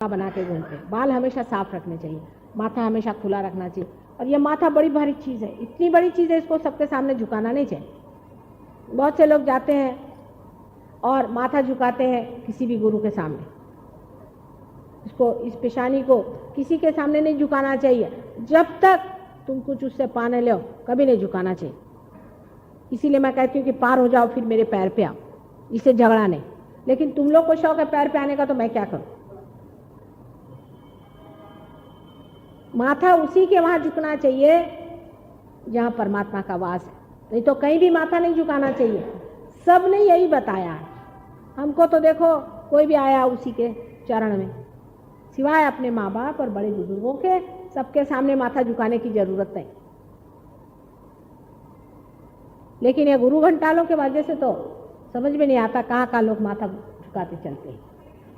बना के घूमते हैं। बाल हमेशा साफ रखने चाहिए, माथा हमेशा खुला रखना चाहिए। और ये माथा बड़ी भारी चीज़ है, इतनी बड़ी चीज़ है, इसको सबके सामने झुकाना नहीं चाहिए। बहुत से लोग जाते हैं और माथा झुकाते हैं किसी भी गुरु के सामने। इसको, इस पेशानी को किसी के सामने नहीं झुकाना चाहिए। जब तक तुम कुछ उससे पाने लो कभी नहीं झुकाना चाहिए। इसीलिए मैं कहती हूँ कि पार हो जाओ फिर मेरे पैर पे आओ, इससे झगड़ा नहीं। लेकिन तुम लोग को शौक है पैर पे आने का, तो मैं क्या करूँ। माथा उसी के वहां झुकना चाहिए जहां परमात्मा का वास है, नहीं तो कहीं भी माथा नहीं झुकाना चाहिए। सब ने यही बताया है हमको। तो देखो कोई भी आया उसी के चरण में, सिवाय अपने माँ बाप और बड़े बुजुर्गों के, सबके सामने माथा झुकाने की जरूरत नहीं। लेकिन ये गुरु घंटालों के वजह से तो समझ में नहीं आता कहाँ कहाँ लोग माथा झुकाते चलते हैं।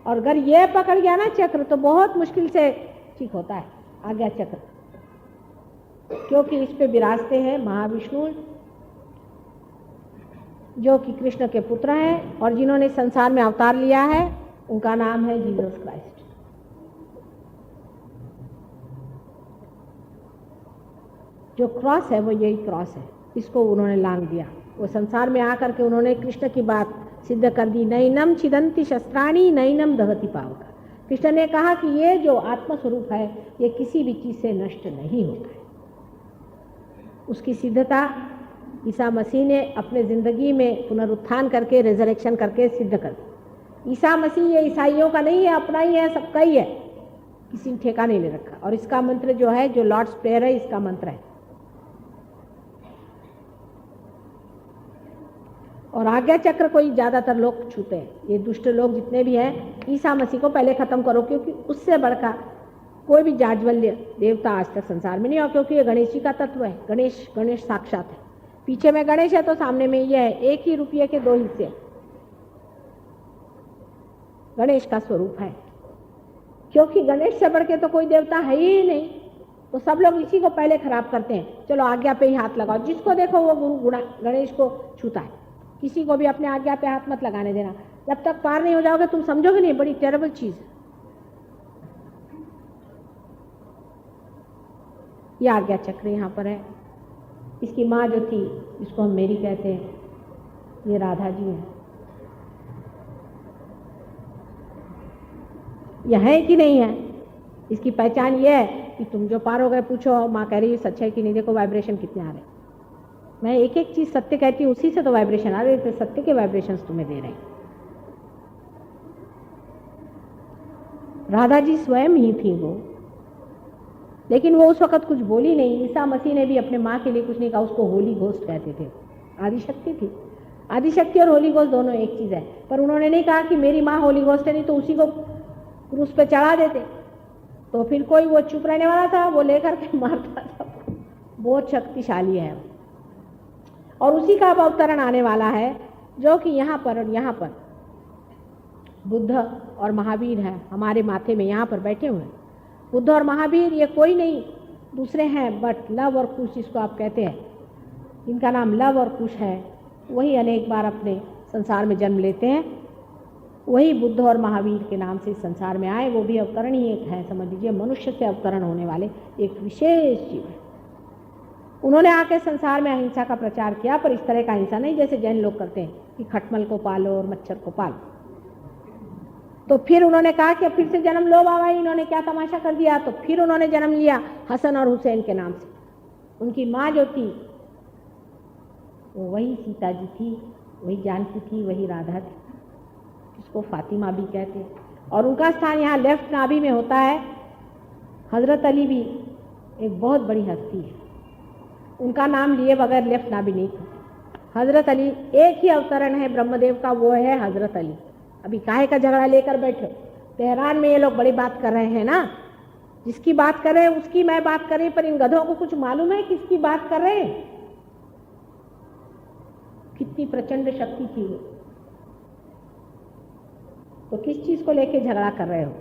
और अगर ये पकड़ गया ना चक्र तो बहुत मुश्किल से ठीक होता है आज्ञा चक्र, क्योंकि इस पे विराजते हैं महाविष्णु, जो कि कृष्ण के पुत्र हैं और जिन्होंने संसार में अवतार लिया है। उनका नाम है जीसस क्राइस्ट। जो क्रॉस है वो यही क्रॉस है, इसको उन्होंने लांग दिया। वो संसार में आकर के उन्होंने कृष्ण की बात सिद्ध कर दी। नैनम छिदंती शस्त्राणी नैनम दहति पावका। कृष्ण ने कहा कि ये जो आत्मस्वरूप है ये किसी भी चीज से नष्ट नहीं होता है। उसकी सिद्धता ईसा मसीह ने अपने जिंदगी में पुनरुत्थान करके, रिजरेक्शन करके सिद्ध कर दी। ईसा मसीह ये ईसाइयों का नहीं है, अपना ही है, सबका ही है, किसी ने ठेका नहीं ले रखा। और इसका मंत्र जो है, जो लॉर्ड्स प्रेयर है, इसका मंत्र है। और आज्ञा चक्र को ही ज्यादातर लोग छूते हैं। ये दुष्ट लोग जितने भी हैं, ईसा मसीह को पहले खत्म करो, क्योंकि उससे बढ़कर कोई भी जाज्वल्य देवता आज तक संसार में नहीं। और क्योंकि ये गणेश जी का तत्व है, गणेश साक्षात है। पीछे में गणेश है तो सामने में ये है। एक ही रुपये के दो हिस्से गणेश का स्वरूप है, क्योंकि गणेश से बढ़ के तो कोई देवता है ही नहीं। तो सब लोग इसी को पहले खराब करते हैं। चलो आज्ञा पे ही हाथ लगाओ, जिसको देखो वो गुरु गणेश को छूता है। किसी को भी अपने आज्ञा पे हाथ मत लगाने देना। जब तक पार नहीं हो जाओगे तुम समझोगे नहीं, बड़ी टेरेबल चीज है ये आज्ञा चक्र। यहाँ पर है। इसकी माँ जो थी, जिसको हम मेरी कहते हैं, ये राधा जी है। यह है कि नहीं है, इसकी पहचान ये है कि तुम जो पार हो गए पूछो माँ कह रही है सच है कि नहीं। देखो वाइब्रेशन कितने आ रहे हैं। मैं एक एक चीज सत्य कहती हूँ, उसी से तो वाइब्रेशन आ रहे थे। सत्य के वाइब्रेशंस तुम्हें दे रहे हैं। राधा जी स्वयं ही थी वो, लेकिन वो उस वक्त कुछ बोली नहीं। ईसा मसीह ने भी अपने माँ के लिए कुछ नहीं कहा, उसको होली घोस्ट कहते थे। आदिशक्ति थी। आदिशक्ति और होली घोस्ट दोनों एक चीज है। पर उन्होंने नहीं कहा कि मेरी माँ होली घोस्ट है, नहीं तो उसी को क्रूस पे चढ़ा देते। तो फिर कोई वो चुप रहने वाला था, वो लेकर के मारता था। बहुत शक्तिशाली है और उसी का अब अवतरण आने वाला है, जो कि यहाँ पर और यहाँ पर बुद्ध और महावीर है हमारे माथे में, यहाँ पर बैठे हुए हैं। बुद्ध और महावीर ये कोई नहीं दूसरे हैं बट लव और कुश, जिसको आप कहते हैं। इनका नाम लव और कुश है। वही अनेक बार अपने संसार में जन्म लेते हैं। वही बुद्ध और महावीर के नाम से इस संसार में आए। वो भी अवतरण ही एक है, समझ लीजिए मनुष्य से अवतरण होने वाले एक विशेष जीव है। उन्होंने आके संसार में अहिंसा का प्रचार किया, पर इस तरह का अहिंसा नहीं जैसे जैन लोग करते हैं कि खटमल को पालो और मच्छर को पालो। तो फिर उन्होंने कहा कि फिर से जन्म लो बाबा, इन्होंने क्या तमाशा कर दिया। तो फिर उन्होंने जन्म लिया हसन और हुसैन के नाम से। उनकी माँ जो थी वो वही सीता जी थी, वही जानकी थी, वही राधा थी, जिसको फातिमा भी कहते हैं। और उनका स्थान यहाँ लेफ्ट नाभि में होता है। हजरत अली भी एक बहुत बड़ी हस्ती है, उनका नाम लिए बगैर लेफ्ट नाभि नहीं था। हजरत अली एक ही अवतरण है ब्रह्मदेव का, वो है हजरत अली। अभी काहे का झगड़ा लेकर बैठे। तेहरान में ये लोग बड़ी बात कर रहे हैं ना, जिसकी बात कर रहे हैं उसकी मैं बात कर रही, पर इन गधों को कुछ मालूम है किसकी बात कर रहे हैं। कितनी प्रचंड शक्ति थी वो। तो किस चीज को लेके झगड़ा कर रहे हो।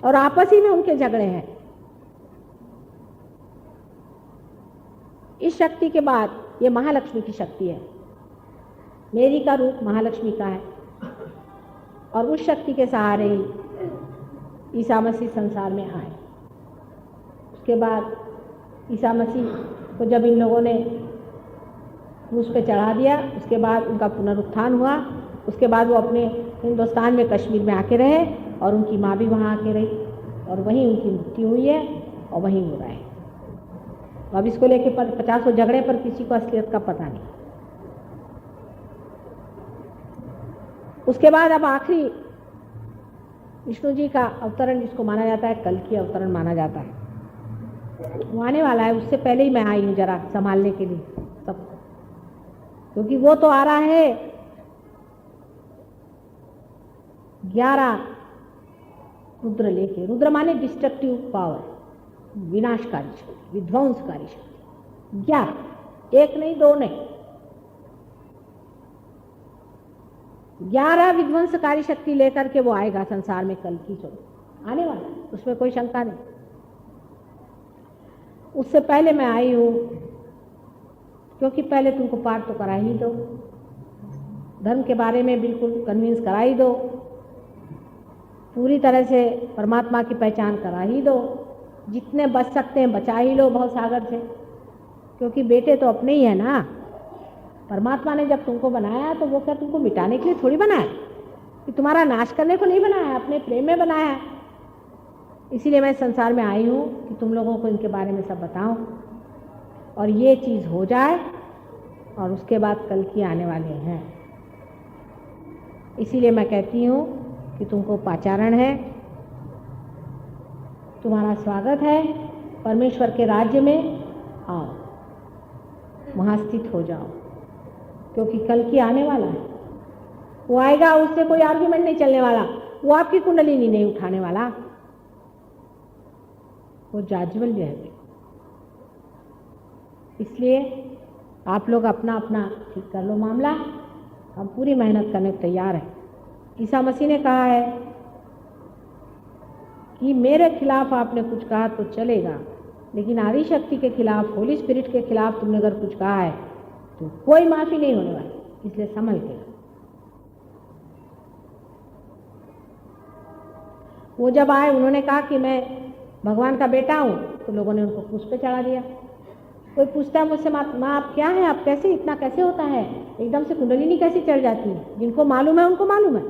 और आपस ही में उनके झगड़े हैं। इस शक्ति के बाद ये महालक्ष्मी की शक्ति है। मेरी का रूप महालक्ष्मी का है। और उस शक्ति के सहारे ही ईसा मसीह संसार में आए। उसके बाद ईसा मसीह को जब इन लोगों ने क्रूस पे चढ़ा दिया, उसके बाद उनका पुनरुत्थान हुआ। उसके बाद वो अपने हिंदुस्तान में कश्मीर में आके रहे और उनकी माँ भी वहाँ आके रही और वहीं उनकी मृत्यु हुई है और वहीं वो रहे। अब इसको लेके 50 झगड़े पर किसी को असलियत का पता नहीं। उसके बाद अब आखिरी विष्णु जी का अवतरण जिसको माना जाता है, कल की अवतरण माना जाता है, वो आने वाला है। उससे पहले ही मैं आई हूँ जरा संभालने के लिए सबको, क्योंकि वो तो आ रहा है 11 रुद्र लेके। रुद्र माने डिस्ट्रक्टिव पावर, विनाशकारी शक्ति, विध्वंसकारी शक्ति। 11, 1 नहीं 2 नहीं, 11 विध्वंसकारी शक्ति लेकर के वो आएगा संसार में। कल की चलो आने वाला, उसमें कोई शंका नहीं। उससे पहले मैं आई हूँ क्योंकि पहले तुमको पाठ तो करा ही दो, धर्म के बारे में बिल्कुल कन्विंस करा ही दो, पूरी तरह से परमात्मा की पहचान करा ही दो, जितने बच सकते हैं बचा ही लो भव सागर से, क्योंकि बेटे तो अपने ही है ना। परमात्मा ने जब तुमको बनाया तो वो क्या तुमको मिटाने के लिए थोड़ी बनाया, कि तुम्हारा नाश करने को नहीं बनाया, अपने प्रेम में बनाया है। इसीलिए मैं संसार में आई हूँ कि तुम लोगों को इनके बारे में सब बताऊं और ये चीज़ हो जाए और उसके बाद कल की आने वाले हैं। इसीलिए मैं कहती हूँ कि तुमको पाचारण है, तुम्हारा स्वागत है, परमेश्वर के राज्य में आओ, वहाँ स्थित हो जाओ, क्योंकि कल की आने वाला है। वो आएगा, उससे कोई आर्ग्यूमेंट नहीं चलने वाला, वो आपकी कुंडलिनी नहीं उठाने वाला, वो जाज्वल्य है। इसलिए आप लोग अपना अपना ठीक कर लो मामला, हम पूरी मेहनत करने को तैयार हैं। ईसा मसीह ने कहा है कि मेरे खिलाफ आपने कुछ कहा तो चलेगा, लेकिन आदि शक्ति के खिलाफ, होली स्पिरिट के खिलाफ तुमने अगर कुछ कहा है तो कोई माफी नहीं होने वाली, इसलिए संभल के। वो जब आए उन्होंने कहा कि मैं भगवान का बेटा हूँ, तो लोगों ने उनको क्रूस पे चढ़ा दिया। कोई पूछता है मुझसे, माँ आप क्या है, आप कैसे, इतना कैसे होता है, एकदम से कुंडलिनी कैसे चढ़ जाती है? जिनको मालूम है उनको मालूम है।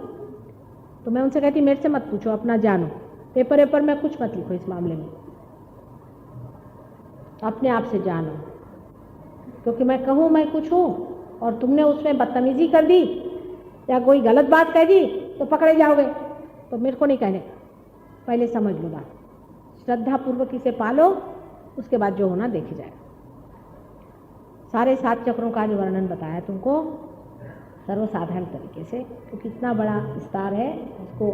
तो मैं उनसे कहती मेरे से मत पूछो, अपना जानो, पेपर वेपर में कुछ मत लिखो इस मामले में, अपने आप से जानो। क्योंकि मैं कहूँ मैं कुछ हूँ और तुमने उसमें बदतमीजी कर दी या कोई गलत बात कह दी तो पकड़े जाओगे, तो मेरे को नहीं कहने, पहले समझ लो बात, श्रद्धापूर्वक इसे पालो, उसके बाद जो होना देखे जाए। सारे 7 चक्रों का जो वर्णन बताया तुमको सर्वसाधारण तरीके से, तो कितना बड़ा विस्तार है, उसको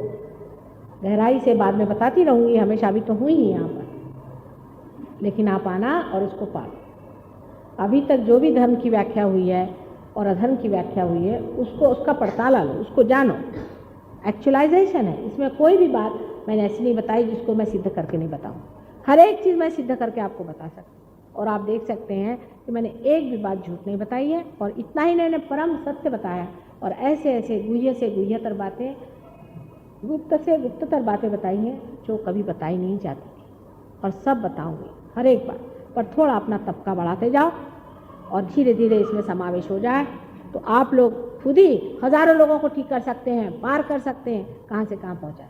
गहराई से बाद में बताती रहूँगी, हमेशा भी तो हुई ही यहाँ पर, लेकिन आप आना और उसको पालो। अभी तक जो भी धर्म की व्याख्या हुई है और अधर्म की व्याख्या हुई है, उसको, उसका पड़ताल लो, उसको जानो। एक्चुअलाइजेशन है, इसमें कोई भी बात मैंने ऐसी नहीं बताई जिसको मैं सिद्ध करके नहीं बताऊँ। हर एक चीज़ मैं सिद्ध करके आपको बता सकती हूँ, और आप देख सकते हैं कि मैंने एक भी बात झूठ नहीं बताई है, और इतना ही मैंने परम सत्य बताया, और ऐसे ऐसे गुह्य से गुह्यतर बातें, गुप्त से गुप्ततर बातें बताई हैं जो कभी बताई नहीं जाती थी, और सब बताऊंगी हर एक बात। पर थोड़ा अपना तबका बढ़ाते जाओ और धीरे धीरे इसमें समावेश हो जाए, तो आप लोग खुद ही हजारों लोगों को ठीक कर सकते हैं, पार कर सकते हैं, कहाँ से कहाँ पहुँचाए।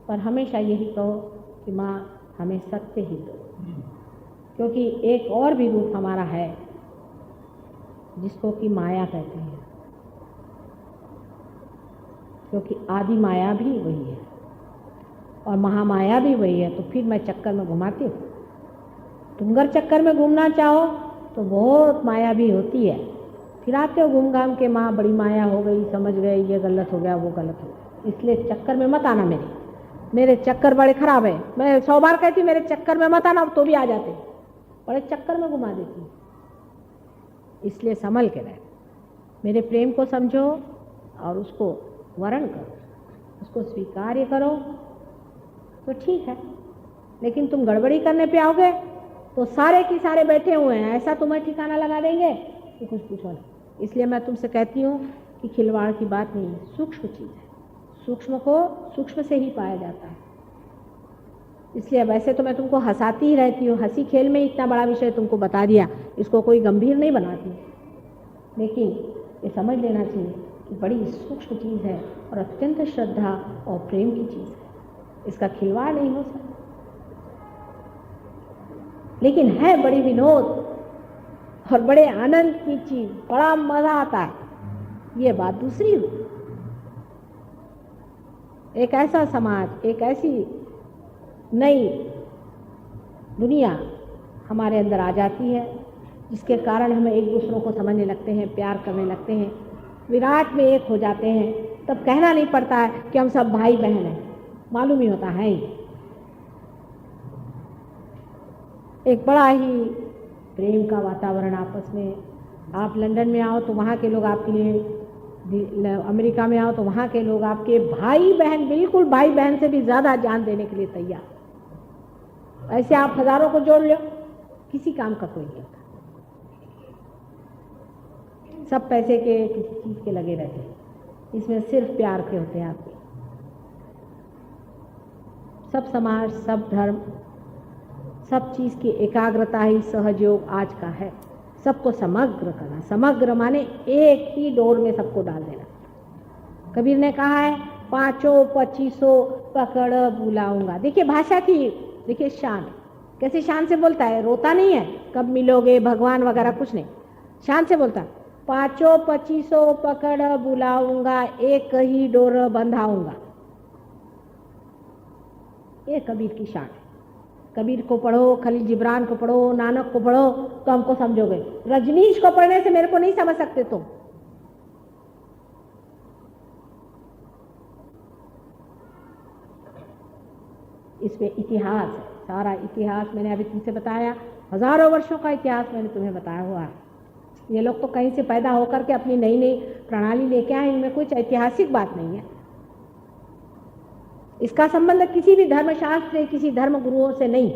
पर हमेशा यही कहो कि माँ हमें सत्य ही दो, क्योंकि एक और भी रूप हमारा है जिसको कि माया कहते हैं, क्योंकि आदि माया भी वही है और महामाया भी वही है। तो फिर मैं चक्कर में घुमाती हूँ। तुम अगर चक्कर में घूमना चाहो तो बहुत माया भी होती है, फिर आते हो घूम घाम के, माँ बड़ी माया हो गई, समझ गए ये गलत हो गया वो गलत हो गया। इसलिए चक्कर में मत आना, मेरे चक्कर बड़े खराब है। मैं 100 बार कहती मेरे चक्कर में मत आना, तो भी आ जाते, बड़े चक्कर में घुमा देती। इसलिए संभल के रहे, मेरे प्रेम को समझो और उसको वर्ण करो, उसको स्वीकार्य करो तो ठीक है। लेकिन तुम गड़बड़ी करने पे आओगे तो सारे के सारे बैठे हुए हैं, ऐसा तुम्हें ठिकाना लगा देंगे कि कुछ पूछो नहीं। इसलिए मैं तुमसे कहती हूँ कि खिलवाड़ की बात नहीं है, सूक्ष्म चीज़ है, सूक्ष्म को सूक्ष्म से ही पाया जाता है। इसलिए वैसे तो मैं तुमको हंसाती ही रहती हूँ, हंसी खेल में इतना बड़ा विषय तुमको बता दिया, इसको कोई गंभीर नहीं बनाती, लेकिन ये समझ लेना चाहिए कि बड़ी सूक्ष्म चीज़ है और अत्यंत श्रद्धा और प्रेम की चीज़ है, इसका खिलवाड़ नहीं हो सकता। लेकिन है बड़ी विनोद और बड़े आनंद की चीज़, बड़ा मज़ा आता है, ये बात दूसरी हुई। एक ऐसा समाज, एक ऐसी नई दुनिया हमारे अंदर आ जाती है जिसके कारण हम एक दूसरों को समझने लगते हैं, प्यार करने लगते हैं, विराट में एक हो जाते हैं। तब कहना नहीं पड़ता है कि हम सब भाई बहन हैं, मालूम ही होता है ही। एक बड़ा ही प्रेम का वातावरण आपस में। आप लंदन में आओ तो वहाँ के लोग आपके लिए, अमेरिका में आओ तो वहाँ के लोग आपके भाई बहन, बिल्कुल भाई बहन से भी ज़्यादा जान देने के लिए तैयार। ऐसे आप हजारों को जोड़ लो, किसी काम का कोई नहीं होता, सब पैसे के, किसी चीज़ के लगे रहते हैं, इसमें सिर्फ प्यार के होते हैं आपके। सब समाज, सब धर्म, सब चीज़ की एकाग्रता ही सहयोग आज का है। सबको समग्र करना, समग्र माने एक ही डोर में सबको डाल देना। कबीर ने कहा है 5-25 पकड़ बुलाऊंगा। देखिए भाषा की, देखिए शान, कैसे शान से बोलता है, रोता नहीं है कब मिलोगे भगवान वगैरह कुछ नहीं, शान से बोलता है 5-25 पकड़ बुलाऊंगा, एक ही डोर बंधाऊंगा। ये कबीर की शान है। कबीर को पढ़ो, खलील जिब्रान को पढ़ो, नानक को पढ़ो तो हमको समझोगे। रजनीश को पढ़ने से मेरे को नहीं समझ सकते तुम। इसमें इतिहास है, सारा इतिहास मैंने अभी तुमसे बताया, हजारों वर्षों का इतिहास मैंने तुम्हें बताया हुआ है। ये लोग तो कहीं से पैदा होकर के अपनी नई नई प्रणाली लेके आए, इनमें कुछ ऐतिहासिक बात नहीं है। इसका संबंध किसी भी धर्मशास्त्र से, किसी धर्म गुरुओं से नहीं।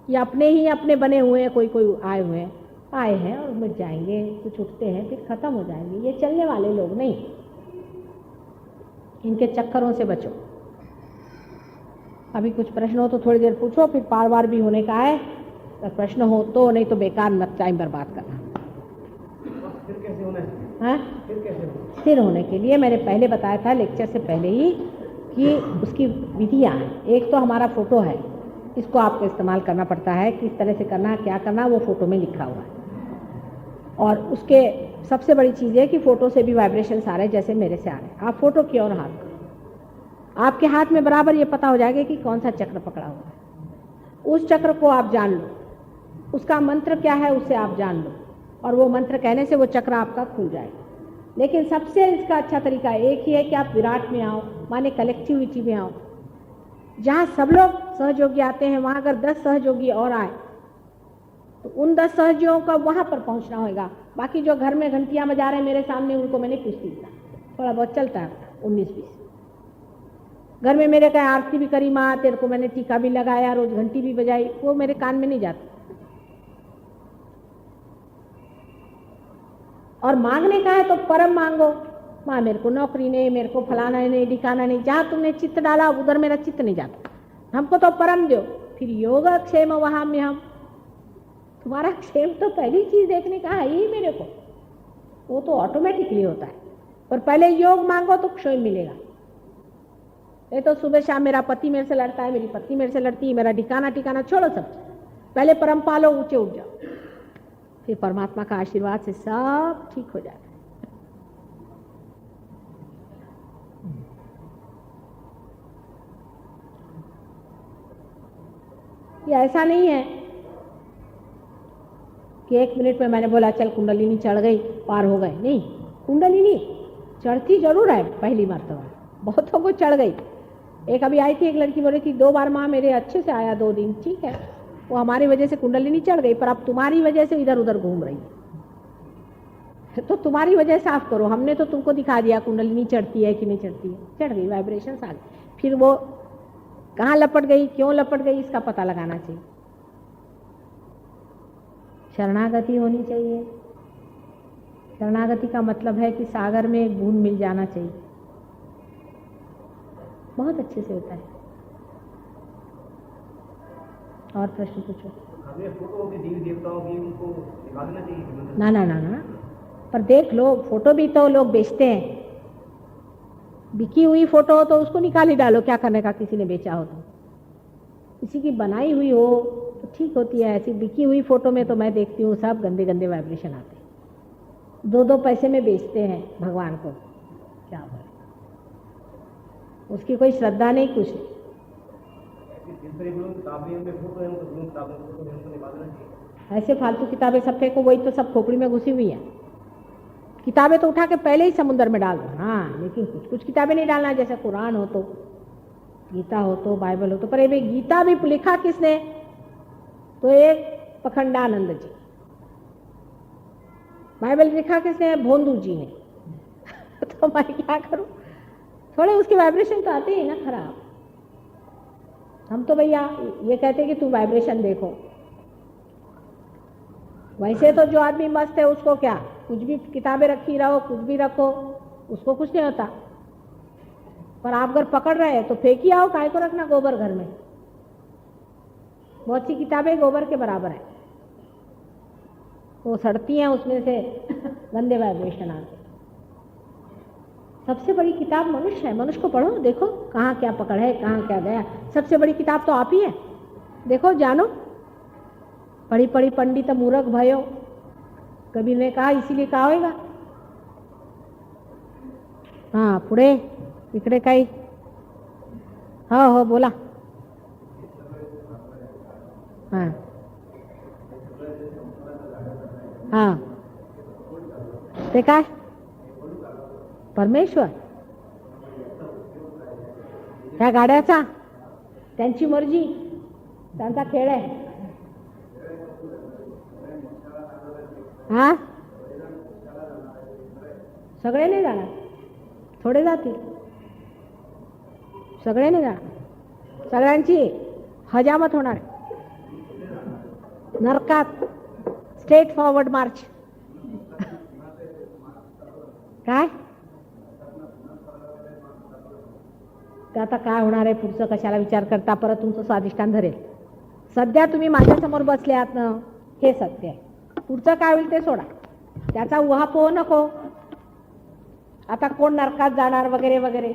ये अपने ही अपने बने हुए हैं, कोई कोई आए हैं और मिट जाएंगे, कुछ उठते हैं फिर खत्म हो जाएंगे। ये चलने वाले लोग नहीं, इनके चक्करों से बचो। अभी कुछ प्रश्न हो तो थोड़ी देर पूछो, फिर पार वार भी होने का है, तो प्रश्न हो तो, नहीं तो बेकार मत टाइम बर्बाद करना। फिर कैसे होना है? हाँ, फिर कैसे होना? स्थिर होने के लिए मैंने पहले बताया था लेक्चर से पहले ही कि उसकी विधियाँ हैं। एक तो हमारा फोटो है, इसको आपको इस्तेमाल करना पड़ता है, किस तरह से करना, क्या करना, वो फोटो में लिखा हुआ है। और उसके सबसे बड़ी चीज़ है कि फोटो से भी वाइब्रेशंस आ रहे हैं, जैसे मेरे से आ रहे हैं। आप फोटो की ओर हाथ करो, आपके हाथ में बराबर ये पता हो जाएगा कि कौन सा चक्र पकड़ा हुआ है। उस चक्र को आप जान लो, उसका मंत्र क्या है उसे आप जान लो, और वो मंत्र कहने से वो चक्र आपका खुल जाएगा। लेकिन सबसे इसका अच्छा तरीका एक ही है कि आप विराट में आओ, माने कलेक्टिविटी में आओ। जहाँ सब लोग सहयोगी आते हैं, वहाँ अगर 10 सहयोगी और आए तो उन 10 सहयोगियों का वहाँ पर पहुँचना होगा। बाकी जो घर में घंटियाँ बजा रहे हैं मेरे सामने, उनको मैंने कुछ नहीं दिया, थोड़ा बहुत चलता है 19-20। घर में मेरे कहीं आरती भी करी माँ, तेरे को मैंने टीका भी लगाया, रोज घंटी भी बजाई, वो मेरे कान में नहीं जाता। और मांगने का है तो परम मांगो, माँ मेरे को नौकरी नहीं, मेरे को फलाना नहीं, ठिकाना नहीं, जहाँ तुमने चित्त डाला उधर मेरा चित्त नहीं जाता, हमको तो परम दो। फिर योग क्षेम वहाँ में हम, तुम्हारा क्षेम तो पहली चीज देखने का है ही मेरे को, वो तो ऑटोमेटिकली होता है। पर पहले योग मांगो तो क्षेम मिलेगा। ये तो सुबह शाम मेरा पति मेरे से लड़ता है, मेरी पत्नी मेरे से लड़ती है, मेरा ठिकाना छोड़ो सब, पहले परम पालो, ऊंचे उठ जाओ, फिर परमात्मा का आशीर्वाद से सब ठीक हो जाता है। ये ऐसा नहीं है कि 1 मिनट में मैंने बोला चल कुंडलिनी चढ़ गई, पार हो गए। नहीं, कुंडलिनी चढ़ती जरूर है पहली मर्तबा, बहुतों को चढ़ गई। एक अभी आई थी, एक लड़की बोल रही थी 2 बार माँ मेरे अच्छे से आया 2 दिन, ठीक है, वो हमारी वजह से कुंडलिनी चढ़ गई, पर अब तुम्हारी वजह से इधर उधर घूम रही है, तो तुम्हारी वजह साफ करो। हमने तो तुमको दिखा दिया कुंडलिनी चढ़ती है कि नहीं चढ़ती है, चढ़ गई, वाइब्रेशन आ गई। फिर वो कहाँ लपट गई, क्यों लपट गई, इसका पता लगाना चाहिए। शरणागति होनी चाहिए, शरणागति का मतलब है कि सागर में एक बूंद मिल जाना चाहिए, बहुत अच्छे से होता है। और प्रश्न पूछो। हमें फोटो की देवी देवताओं की उनको निकाल देना चाहिए। ना ना ना ना, पर देख लो, फोटो भी तो लोग बेचते हैं। बिकी हुई फोटो हो तो उसको निकाल ही डालो, क्या करने का, किसी ने बेचा हो तो। किसी की बनाई हुई हो तो ठीक होती है, ऐसी बिकी हुई फोटो में तो मैं देखती हूँ सब गंदे गंदे वाइब्रेशन आते हैं। 2-2 पैसे में बेचते हैं भगवान को, क्या बोले, उसकी कोई श्रद्धा नहीं, कुछ नहीं। ऐसे फालतू किताबें सब फेंको, वही तो सब खोपड़ी में घुसी हुई है। किताबें तो उठा के पहले ही समुद्र में डाल दो, हाँ, लेकिन कुछ कुछ किताबें नहीं डालना, जैसे कुरान हो तो, गीता हो तो, बाइबल हो तो। पर ये गीता भी लिखा किसने, तो एक पखंडानंद जी। बाइबल लिखा किसने, भोंदू जी ने। तो मैं क्या करूं, थोड़े उसके वाइब्रेशन तो आते ही ना खराब। हम तो भैया ये कहते हैं कि तू वाइब्रेशन देखो। वैसे तो जो आदमी मस्त है उसको क्या, कुछ भी किताबें रखी रहो, कुछ भी रखो, उसको कुछ नहीं होता। पर आप अगर पकड़ रहे हैं तो फेंक ही आओ, काय को रखना गोबर घर में। बहुत सी किताबें गोबर के बराबर है, वो सड़ती हैं, उसमें से गंदे वाइब्रेशन आते। सबसे बड़ी किताब मनुष्य है, मनुष्य को पढ़ो, देखो कहाँ क्या पकड़ है, कहाँ क्या गया। सबसे बड़ी किताब तो आप ही है, देखो जानो। पढ़ी पढ़ी पंडित मूर्ख भयो, कबीर ने कहा, इसीलिए कहा होगा। हाँ पुढे इकडे काही, हो बोला। हाँ हाँ, ते काय परमेश्वर, ह्या गाड्याचा, त्यांची मर्जी, त्यांचा खेळ आहे। हा, सगळे नाही जाणार, थोडे जातील, सगळे नाही जाणार। सगळ्यांची हजामत होणार, नरकात स्ट्रेट फॉरवर्ड मार्च। काय ते आता काय होणार आहे पुढचं कशाला विचार करता, परत तुमचं स्वादिष्टान धरेल। सध्या तुम्ही माझ्यासमोर बसले आहात ना, हे सत्य आहे। पुढचं काय होईल ते सोडा, त्याचा उहापोह नको। आता कोण नरकात जाणार वगैरे वगैरे,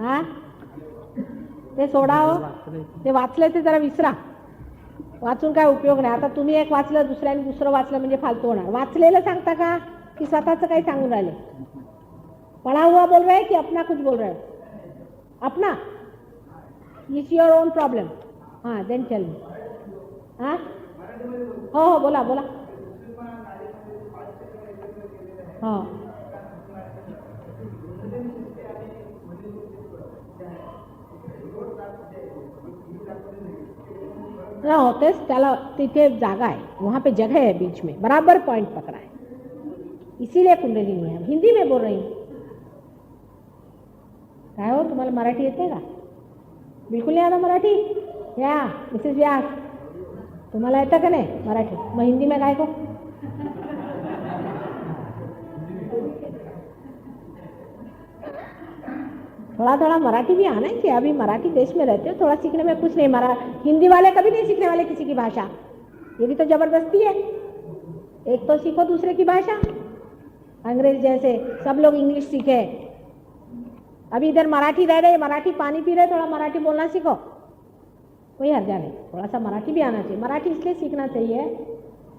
हा ते सोडा हो, ते वाचलं ते जरा विसरा, वाचून काय उपयोग नाही। आता तुम्ही एक वाचलं, दुसऱ्याने दुसरं वाचलं म्हणजे फालतू होणार। वाचलेलं सांगता का की स्वतःचं काही सांगून राहिले? पढ़ा हुआ बोल रहे हैं कि अपना कुछ बोल रहे हो? अपना, इट्स योर ओन प्रॉब्लम। हाँ देन टेल मी। हाँ हो बोला बोला। हाँ ना होतेच, त्याला तिथे जागा आहे, वहाँ पे जगह है बीच में, बराबर पॉइंट पकड़ा है, इसीलिए कुंडलिनी है। हिंदी में बोल रही हूँ। काय हो, तुम्हाला मराठी येते का? बिलकुल नहीं आता मराठी? या मिसेस व्यास, तुम्हाला येतं का नाही मराठी? मग हिंदी में काय को? थोड़ा थोड़ा मराठी भी आना चाहिए। अभी मराठी देश में रहते हो, थोड़ा सीखने में कुछ नहीं। हिंदी वाले कभी नहीं सीखने वाले किसी की भाषा, ये भी तो जबरदस्ती है। एक तो सीखो दूसरे की भाषा, अंग्रेज जैसे सब लोग इंग्लिश सीखे। अभी इधर मराठी रह रहे, मराठी पानी पी रहे, थोड़ा मराठी बोलना सीखो, कोई हर्जा नहीं। थोड़ा सा मराठी भी आना चाहिए। मराठी इसलिए सीखना चाहिए,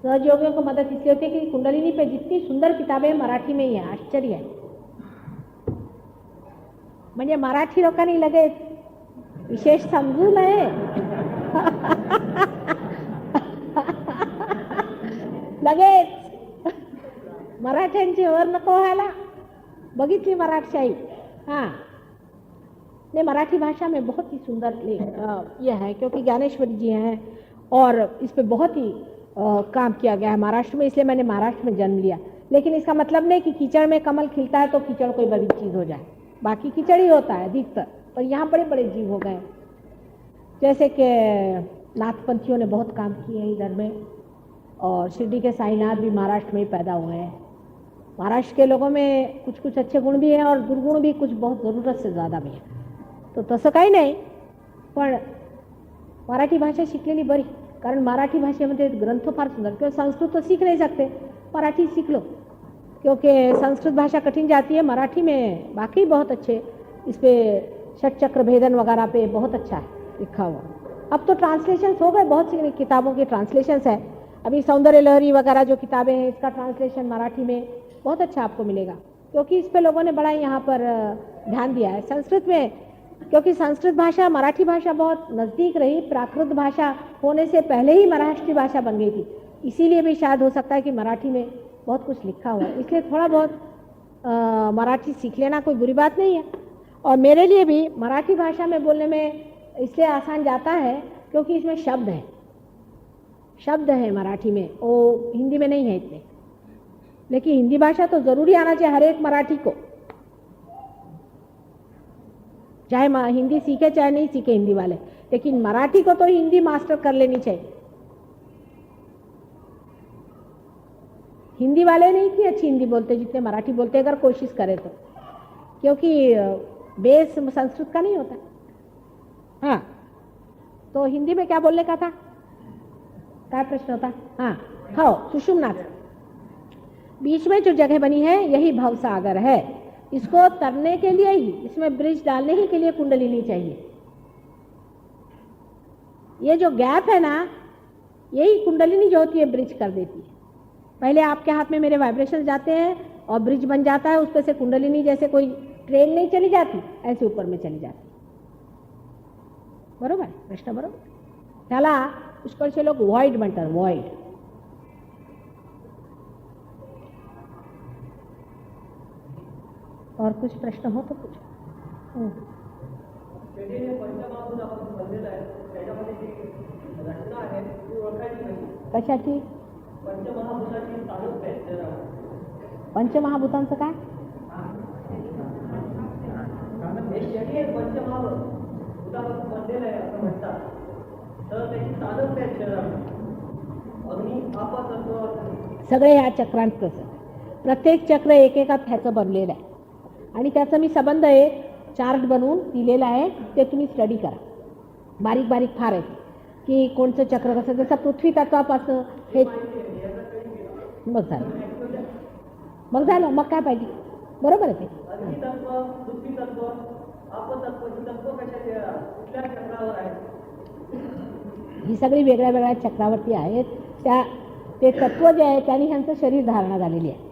सहयोगियों को मदद इसलिए होती है कि कुंडलिनी पे जितनी सुंदर किताबें मराठी में ही है, आश्चर्य है। म्हणजे मराठी लोकांनी लगेच विशेष समजू नये, लगेच मराठ्यांची वर नको व्हायला, बघितली मराठशाही। हाँ नहीं, मराठी भाषा में बहुत ही सुंदर ये है, क्योंकि ज्ञानेश्वरी जी हैं और इस पे बहुत ही काम किया गया है महाराष्ट्र में, इसलिए मैंने महाराष्ट्र में जन्म लिया। लेकिन इसका मतलब नहीं कि कीचड़ में कमल खिलता है तो कीचड़ कोई बड़ी चीज़ हो जाए, बाकी कीचड़ ही होता है अधिकतर, पर यहाँ बड़े बड़े जीव हो गए। जैसे कि नाथपंथियों ने बहुत काम किए हैं इधर में, और शिरडी के साईनाथ भी महाराष्ट्र में ही पैदा हुए हैं। महाराष्ट्र के लोगों में कुछ कुछ अच्छे गुण भी हैं और दुर्गुण भी कुछ बहुत ज़रूरत से ज़्यादा भी आहे. तो तसं काही नाही, पण मराठी भाषा शिकलेली बरी, कारण मराठी भाषेमध्ये ग्रंथ फार सुंदर. किंवा संस्कृत तो सीख नहीं सकते, मराठी सीख लो, क्योंकि संस्कृत भाषा कठिन जाती है. मराठी में बाकी बहुत अच्छे, इस पर षट चक्र भेदन वगैरह पे बहुत अच्छा है लिखा हुआ. अब तो ट्रांसलेशंस हो गए, बहुत सी किताबों के ट्रांसलेशंस है. अभी सौंदर्य लहरी वगैरह जो किताबें हैं, इसका ट्रांसलेशन मराठी में बहुत अच्छा आपको मिलेगा, क्योंकि इस पे लोगों ने बड़ा यहाँ पर ध्यान दिया है. संस्कृत में, क्योंकि संस्कृत भाषा मराठी भाषा बहुत नज़दीक रही, प्राकृत भाषा होने से पहले ही महाराष्ट्री भाषा बन गई थी, इसीलिए भी शायद हो सकता है कि मराठी में बहुत कुछ लिखा हुआ है. इसलिए थोड़ा बहुत मराठी सीख लेना कोई बुरी बात नहीं है. और मेरे लिए भी मराठी भाषा में बोलने में इसलिए आसान जाता है क्योंकि इसमें शब्द है मराठी में, वो हिंदी में नहीं है इतने. लेकिन हिंदी भाषा तो ज़रूरी आना चाहिए हर एक मराठी को, चाहे हिंदी सीखे चाहे नहीं सीखे हिंदी वाले, लेकिन मराठी को तो हिंदी मास्टर कर लेनी चाहिए. हिंदी वाले नहीं इतनी अच्छी हिंदी बोलते जितने मराठी बोलते, अगर कोशिश करें तो, क्योंकि बेस संस्कृत का नहीं होता. हाँ, तो हिंदी में क्या बोलने का था, क्या प्रश्न होता. हाँ, खाओ सुषुम्ना बीच में जो जगह बनी है यही भवसागर है. इसको तरने के लिए ही, इसमें ब्रिज डालने ही के लिए कुंडलिनी चाहिए. ये जो गैप है ना, यही कुंडलिनी जो होती है ब्रिज कर देती है. पहले आपके हाथ में मेरे वाइब्रेशन जाते हैं और ब्रिज बन जाता है, उस पर से कुंडलिनी जैसे कोई ट्रेन नहीं चली जाती, ऐसे ऊपर में चली जाती. बरोबर प्रश्न बरोबर. त्याला पुष्कळसे लोक व्हॉइड म्हणतात, व्हॉइड. और कुछ प्रश्न हो तो कुछ. कशाची पंचमहाभूतांचं काय. सगळे ह्या चक्रांचं, प्रत्येक चक्र एकेका ह्याचं बनलेलं आहे आणि त्याचा मी संबंध एक चार्ट बनवून दिलेला आहे. ते तुम्ही स्टडी करा. बारीक बारीक फार आहे की कोणतं चक्र कसं, जसं पृथ्वी तत्वापासून हे. मग झालं मग काय पाहिजे. बरोबर आहे ते. ही सगळी वेगळ्या वेगळ्या चक्रावरती आहेत. ते तत्व जे आहे त्यांनी ह्यांचं शरीर धारणा झालेली आहे.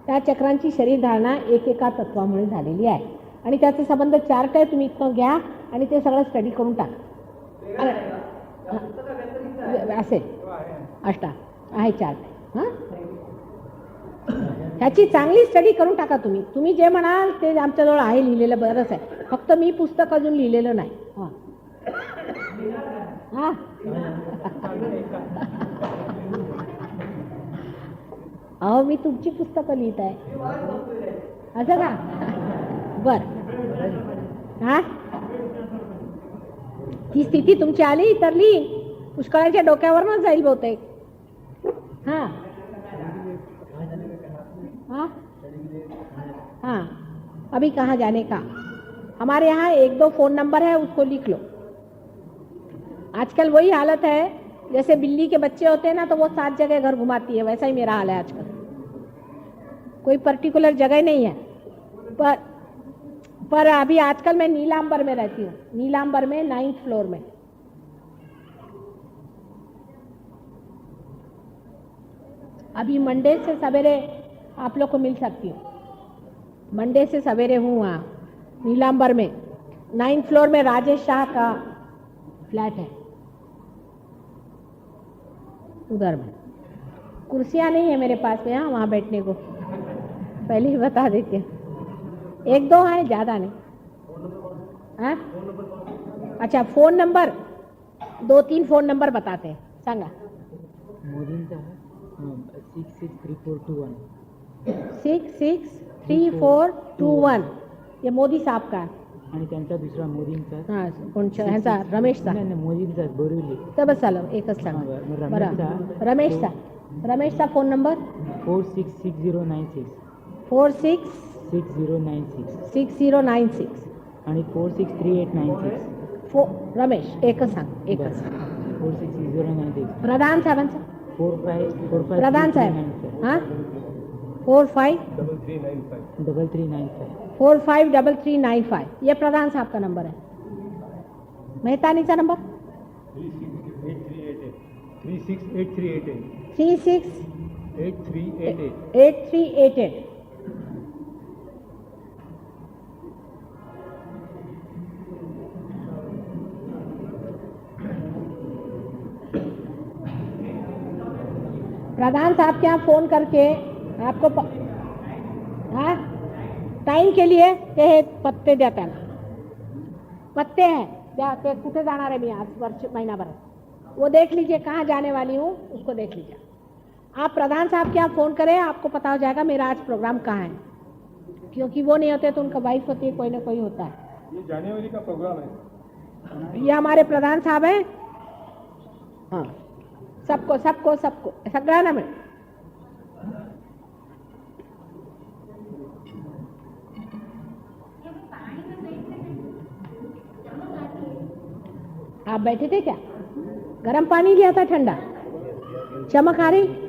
त्या चक्रांची शरीर धारणा एकेका तत्वामुळे झालेली आहे आणि त्याचे संबंध चार्ट आहे. तुम्ही इथं घ्या आणि ते सगळं स्टडी करून टाका. असेल अष्टा आहे चार्ट. हां, ह्याची चांगली स्टडी करून टाका. तुम्ही जे म्हणाल ते आमच्याजवळ आहे लिहिलेलं, बरंच आहे. फक्त मी पुस्तक अजून लिहिलेलं नाही. हां हां अहो, मी तुमची पुस्तकं लिहित आहे. असं का. बरं. हां, ती स्थिती तुमची आली तर लिहीन. पुष्कळाच्या डोक्यावरच जाईल बहुतेक. हां हाँ हाँ, अभी कहाँ जाने का. हमारे यहाँ 1-2 फ़ोन नंबर है, उसको लिख लो. आजकल वही हालत है जैसे बिल्ली के बच्चे होते हैं ना, तो वो 7 जगह घर घुमाती है, वैसा ही मेरा हाल है आजकल. कोई पर्टिकुलर जगह नहीं है. पर अभी आजकल मैं नीलांबर में रहती हूँ. नीलांबर में 9th फ्लोर में. अभी मंडे से सवेरे आप लोग को मिल सकती हूँ. मंडे से सवेरे हूँ वहाँ नीलांबर में 9th फ्लोर में. राजेश शाह का फ्लैट है उधर में. कुर्सियाँ नहीं है मेरे पास में, हाँ, वहाँ बैठने को. पहले ही बता देती हूँ. 1-2 हैं, ज़्यादा नहीं. हाँ, अच्छा, फ़ोन नंबर 2-3 फ़ोन नंबर बताते हैं. सांगा. मोदींचा 663421. 663421. ये मोदी साहब का. आणि त्यांचा दुसरा मोदींचा. हां, कोणचा ह्याचा रमेशचा. नाही मोदींचा बोरिवली. तर बस झालं, एकच सांगा. बरं, रमेशचा रमेश चा फोन नंबर 466096 466096 6096 आणि 463896 रमेश एकच सांग एकच 466096 प्रधान साहेबांचा 45 प्रधान साहेब हां 45 453395 ये प्रधान साहब का नंबर है। मेहतानीचा नंबर 368388 प्रधान साहब के यहाँ फोन करके आपको हाँ टाइम के लिए हे पत्ते देता ना पत्ते हैं क्या ते कुठे जाणार आहे मी आज वर्ष महिनाभर वो देख लीजिए कहाँ जाने वाली हूँ उसको देख लीजिए। आप प्रधान साहब के यहाँ फ़ोन करें आपको पता हो जाएगा मेरा आज प्रोग्राम कहाँ है, क्योंकि वो नहीं होते तो उनका वाइफ होती है, कोई ना कोई होता है। ये जनवरी का प्रोग्राम है। ये हमारे प्रधान साहब हैं। हाँ सबको सबको सबको सगळ्यांना मिळेल। आप बैठे थे क्या? गर्म पानी लिया था ठंडा? चमक आ रही?